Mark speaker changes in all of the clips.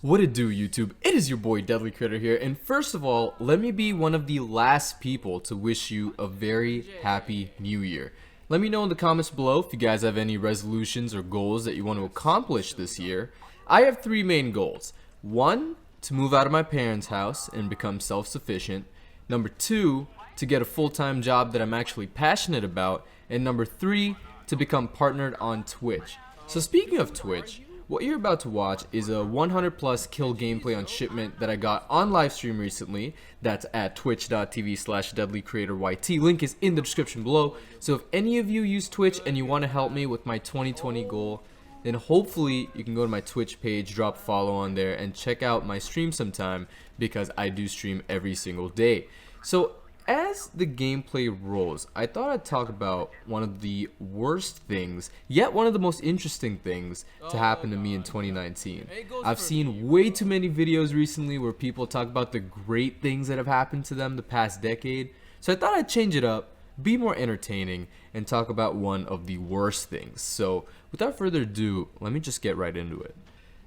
Speaker 1: What it do, YouTube? It is your boy Deadly Critter here, and first of all, let me be one of the last people to wish you a very happy new year. Let me know in the comments below if you guys have any resolutions or goals that you want to accomplish this year. I have three main goals. One, to move out of my parents' house and become self-sufficient. Number two, to get a full-time job that I'm actually passionate about. And number three, to become partnered on Twitch. So speaking of Twitch, what you're about to watch is a 100 plus kill gameplay on Shipment that I got on livestream recently. That's at twitch.tv/deadlycreatoryt. Link is in the description below. So if any of you use Twitch and you want to help me with my 2020 goal, then hopefully you can go to my Twitch page, drop a follow on there, and check out my stream sometime because I do stream every single day. So as the gameplay rolls, I thought I'd talk about one of the worst things, yet one of the most interesting things to happen to me in 2019. I've seen way too many videos recently where people talk about the great things that have happened to them the past decade, so I thought I'd change it up, be more entertaining, and talk about one of the worst things. So without further ado, let me just get right into it.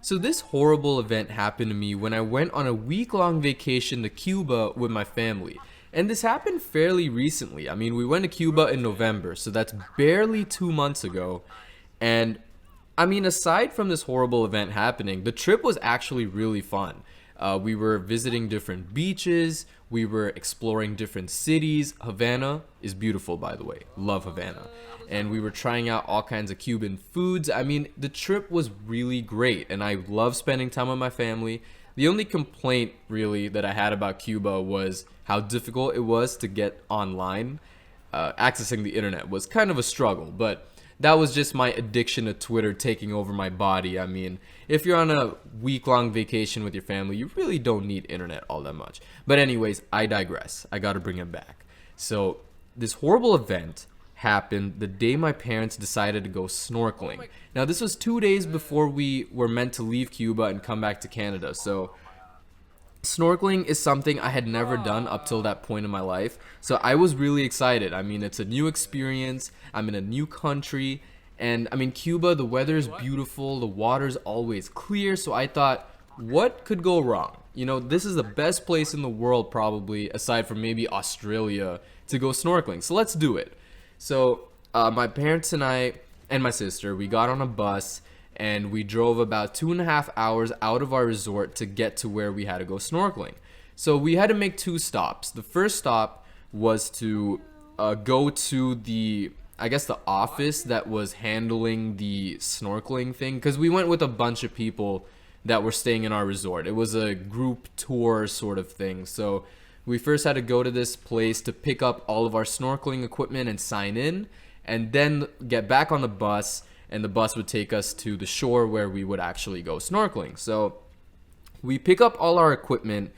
Speaker 1: So this horrible event happened to me when I went on a week-long vacation to Cuba with my family. And this happened fairly recently. I mean, we went to Cuba in November, so that's barely 2 months ago. And I mean, aside from this horrible event happening, the trip was actually really fun. We were visiting different beaches, we were exploring different cities. Havana is beautiful, by the way. Love Havana. And we were trying out all kinds of Cuban foods. I mean, the trip was really great, and I love spending time with my family. The only complaint really that I had about Cuba was how difficult it was to get online. Accessing the internet was kind of a struggle, but that was just my addiction to Twitter taking over my body. I mean, if you're on a week-long vacation with your family, you really don't need internet all that much. But anyways, I digress. I gotta bring it back. So this horrible event happened the day my parents decided to go snorkeling. Now this was 2 days before we were meant to leave Cuba and come back to Canada. So snorkeling is something I had never done up till that point in my life. So I was really excited. I mean, it's a new experience. I'm in a new country. And I mean, Cuba, the weather is beautiful. The water's always clear. So I thought, what could go wrong? You know, this is the best place in the world probably, aside from maybe Australia, to go snorkeling. So let's do it. So my parents and I and my sister, we got on a bus and we drove about 2.5 hours out of our resort to get to where we had to go snorkeling. So we had to make two stops. The first stop was to go to the, I guess, the office that was handling the snorkeling thing, because we went with a bunch of people that were staying in our resort. It was a group tour sort of thing. So we first had to go to this place to pick up all of our snorkeling equipment and sign in, and then get back on the bus, and the bus would take us to the shore where we would actually go snorkeling. So we pick up all our equipment,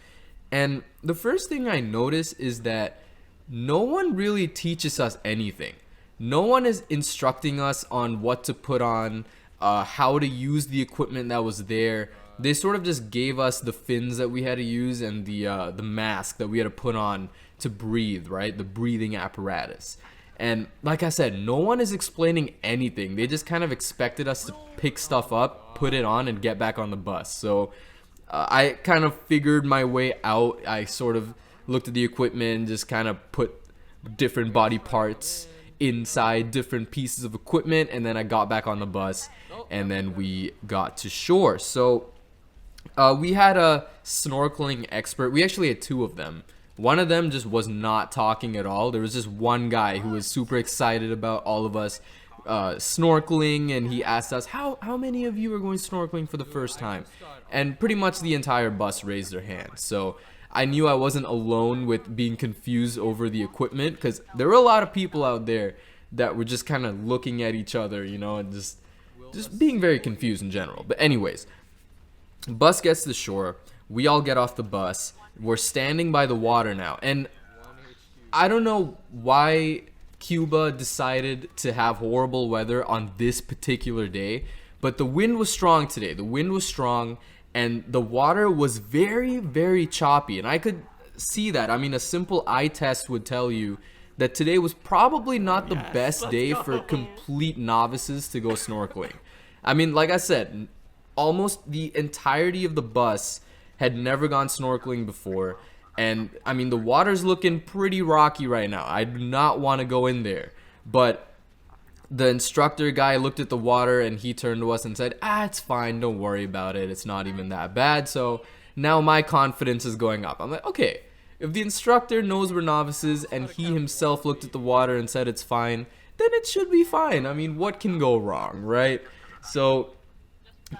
Speaker 1: and the first thing I notice is that no one really teaches us anything. No one is instructing us on what to put on, how to use the equipment that was there. They sort of just gave us the fins that we had to use and the mask that we had to put on to breathe, right? The breathing apparatus. And like I said, no one is explaining anything. They just kind of expected us to pick stuff up, put it on, and get back on the bus. So I kind of figured my way out. I sort of looked at the equipment and just kind of put different body parts inside different pieces of equipment, and then I got back on the bus, and then we got to shore. So we had a snorkeling expert. We actually had two of them. One of them just was not talking at all. There was just one guy who was super excited about all of us snorkeling, and he asked us, how many of you are going snorkeling for the first time? And pretty much the entire bus raised their hands. So I knew I wasn't alone with being confused over the equipment, because there were a lot of people out there that were just kind of looking at each other, you know, and just being very confused in general. But anyways, bus gets to the shore. We all get off the bus. We're standing by the water now, and I don't know why Cuba decided to have horrible weather on this particular day, but the wind was strong today. The wind was strong, and the water was very, very choppy, and I could see that. I mean, a simple eye test would tell you that today was probably not the best day for complete novices to go snorkeling. I mean, like I said, almost the entirety of the bus had never gone snorkeling before. And I mean, the water's looking pretty rocky right now. I do not want to go in there. But the instructor guy looked at the water and he turned to us and said, it's fine, don't worry about it, it's not even that bad. So now my confidence is going up. I'm like, okay, if the instructor knows we're novices and he himself looked at the water and said it's fine, then it should be fine. I mean, what can go wrong, right? So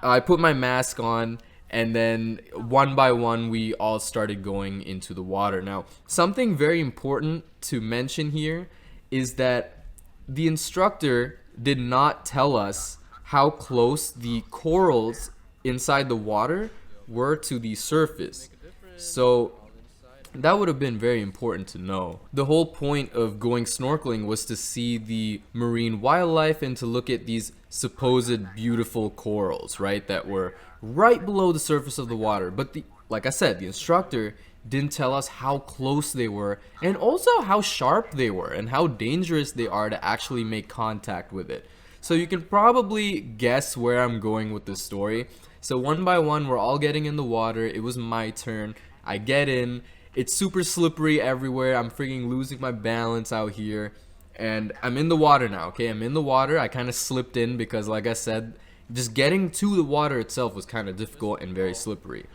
Speaker 1: I put my mask on, and then one by one we all started going into the water. Now, something very important to mention here is that the instructor did not tell us how close the corals inside the water were to the surface. So that would have been very important to know. The whole point of going snorkeling was to see the marine wildlife and to look at these supposed beautiful corals, right, that were right below the surface of the water. But like I said, the instructor didn't tell us how close they were, and also how sharp they were and how dangerous they are to actually make contact with it. So you can probably guess where I'm going with this story. So one by one, we're all getting in the water. It was my turn. I get in. It's super slippery everywhere. I'm freaking losing my balance out here. And I'm in the water now, okay? I'm in the water. I kind of slipped in because, like I said, just getting to the water itself was kind of difficult and very slippery.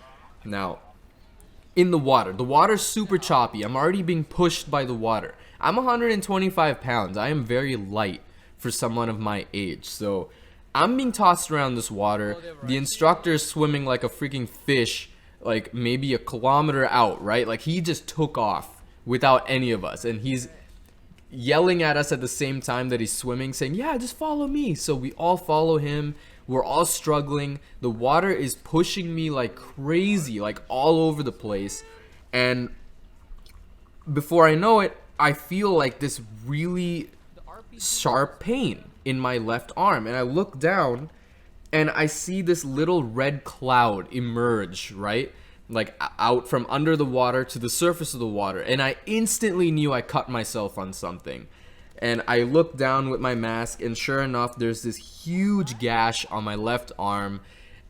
Speaker 1: Now, in the water's super choppy. I'm already being pushed by the water. I'm 125 pounds. I am very light for someone of my age. So I'm being tossed around this water. The instructor is swimming like a freaking fish, like maybe a kilometer out, right? Like he just took off without any of us. And he's yelling at us at the same time that he's swimming, saying, yeah, just follow me. So we all follow him. We're all struggling. The water is pushing me like crazy, like all over the place. And before I know it, I feel like this really sharp pain in my left arm. And I look down and I see this little red cloud emerge, right? Like out from under the water to the surface of the water. And I instantly knew I cut myself on something. And I look down with my mask, and sure enough, there's this huge gash on my left arm.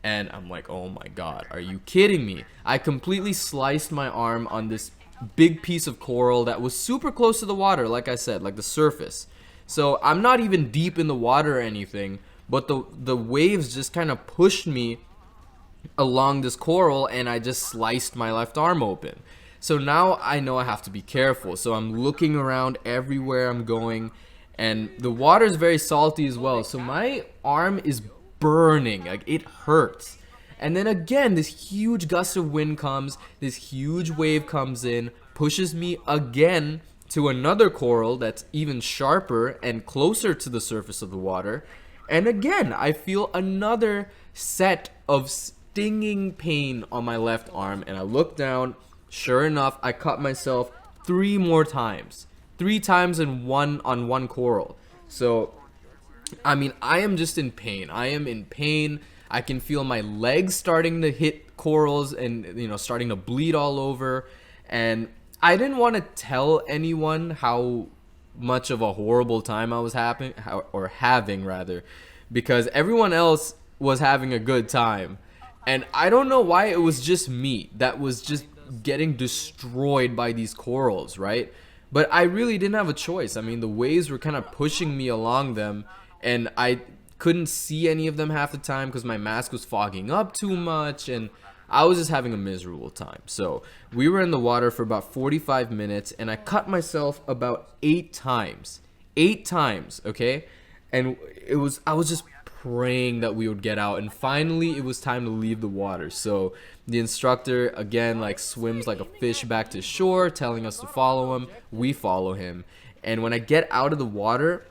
Speaker 1: And I'm like, oh my god, are you kidding me? I completely sliced my arm on this big piece of coral that was super close to the water, like I said, like the surface. So I'm not even deep in the water or anything, but the waves just kind of pushed me along this coral, and I just sliced my left arm open. So now I know I have to be careful. So I'm looking around everywhere I'm going, and the water is very salty as well. So my arm is burning, like it hurts. And then again, this huge gust of wind comes, this huge wave comes in, pushes me again to another coral that's even sharper and closer to the surface of the water. And again, I feel another set of stinging pain on my left arm, and I look down. Sure enough, I cut myself 3 more times. 3 times on one coral. So, I mean, I am just in pain. I am in pain. I can feel my legs starting to hit corals and, you know, starting to bleed all over. And I didn't want to tell anyone how much of a horrible time I was having, because everyone else was having a good time. And I don't know why it was just me that was just getting destroyed by these corals, right? But I really didn't have a choice. I mean, the waves were kind of pushing me along them, and I couldn't see any of them half the time because my mask was fogging up too much, and I was just having a miserable time. So we were in the water for about 45 minutes, and I cut myself about 8 times. 8 times, okay? And I was just praying that we would get out, and finally it was time to leave the water. So the instructor again like swims like a fish back to shore, telling us to follow him. We follow him, and when I get out of the water,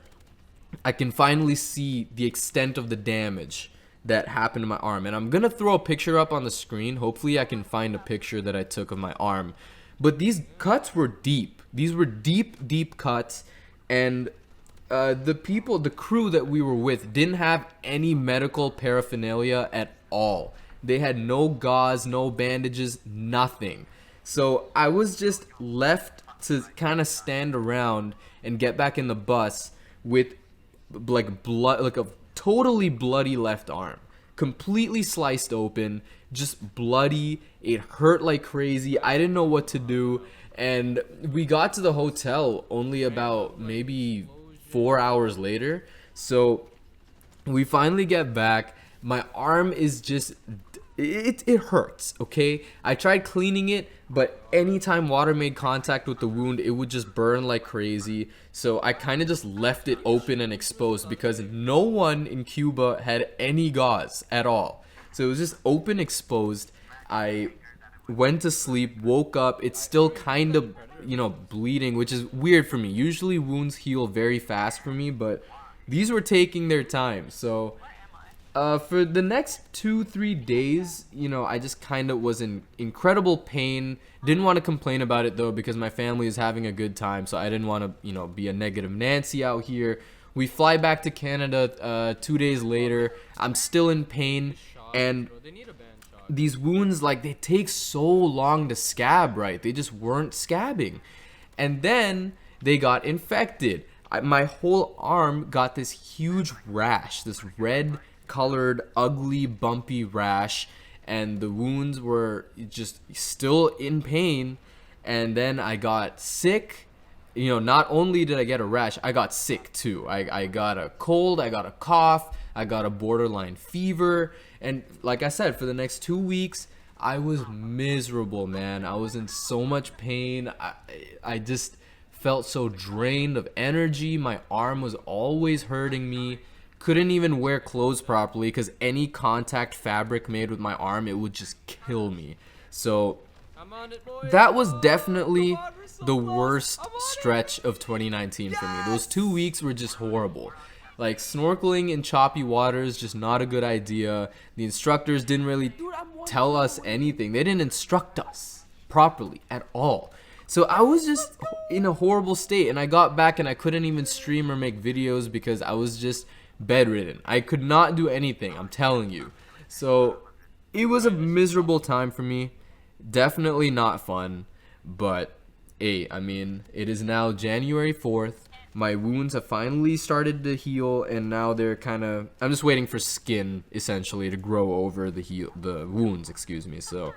Speaker 1: I can finally see the extent of the damage that happened to my arm. And I'm gonna throw a picture up on the screen. Hopefully I can find a picture that I took of my arm. But these cuts were deep. These were deep cuts, and the crew that we were with didn't have any medical paraphernalia at all. They had no gauze, no bandages, nothing. So I was just left to kind of stand around and get back in the bus with like blood, like a totally bloody left arm. completely sliced open, just bloody. It hurt like crazy. I didn't know what to do. And we got to the hotel only about maybe 4 hours later. So we finally get back. My arm is just it hurts, okay? I tried cleaning it, but anytime water made contact with the wound, it would just burn like crazy. So I kind of just left it open and exposed because no one in Cuba had any gauze at all. So it was just open, exposed. I went to sleep, woke up. It's still kind of, bleeding, which is weird for me. Usually wounds heal very fast for me, but these were taking their time. So for the next 2-3 days, I just kind of was in incredible pain. Didn't want to complain about it though because my family is having a good time, so I didn't want to, be a negative Nancy out here. We fly back to Canada 2 days later. I'm still in pain, and these wounds, like, they take so long to scab, right? They just weren't scabbing. And then they got infected. My whole arm got this huge rash, this red colored, ugly, bumpy rash, and the wounds were just still in pain. And then I got sick. Not only did I get a rash, I got sick too. I got a cold, I got a cough, I got a borderline fever. And like I said, for the next 2 weeks, I was miserable, man. I was in so much pain. I just felt so drained of energy. My arm was always hurting me. Couldn't even wear clothes properly because any contact fabric made with my arm, it would just kill me. So that was definitely the worst stretch of 2019 for me. Those 2 weeks were just horrible. Like, snorkeling in choppy waters, just not a good idea. The instructors didn't really tell us anything. They didn't instruct us properly at all. So I was just in a horrible state, and I got back and I couldn't even stream or make videos because I was just bedridden. I could not do anything, I'm telling you. So it was a miserable time for me. Definitely not fun, but hey, it is now January 4th. My wounds have finally started to heal, and now they're I'm just waiting for skin essentially to grow over the wounds, excuse me. So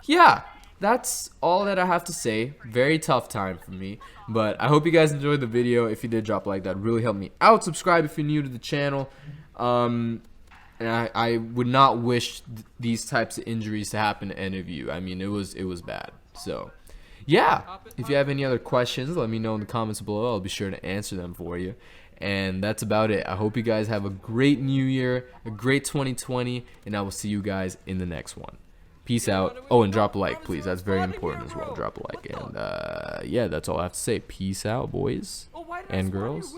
Speaker 1: yeah, that's all that I have to say. Very tough time for me, but I hope you guys enjoyed the video. If you did, drop a like, that really helped me out. Subscribe if you're new to the channel. And I would not wish these types of injuries to happen to any of you. It was bad. So yeah, if you have any other questions, let me know in the comments below. I'll be sure to answer them for you. And that's about it. I hope you guys have a great new year, a great 2020, and I will see you guys in the next one. Peace out. Oh, and drop a like, please. That's very important as well. Drop a like. And yeah, that's all I have to say. Peace out, boys and girls.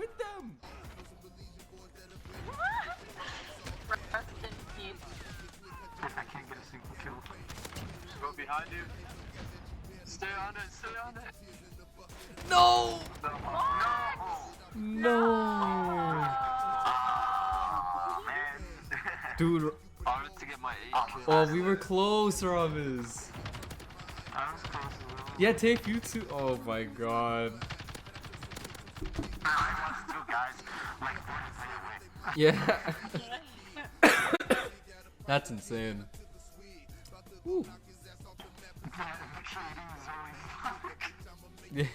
Speaker 2: I can't get a single kill. Just go behind you. Stay on it, stay on it.
Speaker 1: No!
Speaker 2: No!
Speaker 1: No!
Speaker 2: Oh, man.
Speaker 1: Dude.
Speaker 2: I wanted to get my 8 kills.
Speaker 1: Oh, we were close, Ravis.
Speaker 2: I was close as well.
Speaker 1: Yeah, take you too. Oh my god.
Speaker 2: I was 2 guys, like 40 feet away.
Speaker 1: Yeah. That's insane. Woo.
Speaker 2: Yeah.